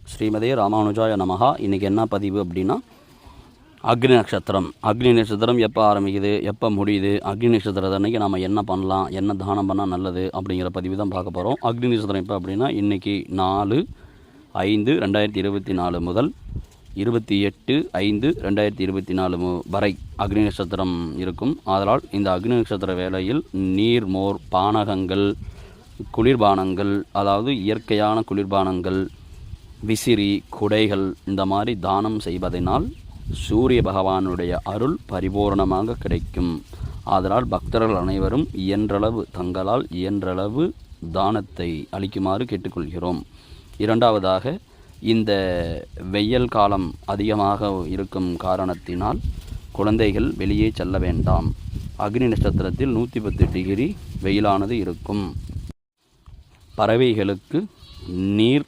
ஸ்ரீமதே ராமானுஜாய நமஹா. இன்றைக்கி என்ன பதிவு அப்படின்னா, அக்னி நட்சத்திரம். அக்னி நட்சத்திரம் எப்போ ஆரம்பிக்குது, எப்போ முடியுது, அக்னி நட்சத்திரத்தை அன்றைக்கி நம்ம என்ன பண்ணலாம், என்ன தானம் பண்ணால் நல்லது அப்படிங்கிற பதிவு தான் பார்க்க போகிறோம். அக்னி நட்சத்திரம் எப்போ அப்படின்னா, இன்றைக்கி 4/5/2024 முதல் 28/5/2024 வரை அக்னி நட்சத்திரம் இருக்கும். அதனால் இந்த அக்னி நட்சத்திர வேளையில் நீர், மோர், பானகங்கள், குளிர்பானங்கள், அதாவது இயற்கையான குளிர்பானங்கள், விசிறி, குடைகள் இந்த மாதிரி தானம் செய்வதனால் சூரிய பகவானுடைய அருள் பரிபூர்ணமாக கிடைக்கும். அதனால் பக்தர்கள் அனைவரும் தங்களால் இயன்றளவு தானத்தை அளிக்குமாறு கேட்டுக்கொள்கிறோம். இரண்டாவதாக, இந்த வெயில் காலம் அதிகமாக இருக்கும் காரணத்தினால் குழந்தைகள் வெளியே செல்ல வேண்டாம். அக்னி நட்சத்திரத்தில் 110 டிகிரி வெயிலானது இருக்கும். பறவைகளுக்கு நீர்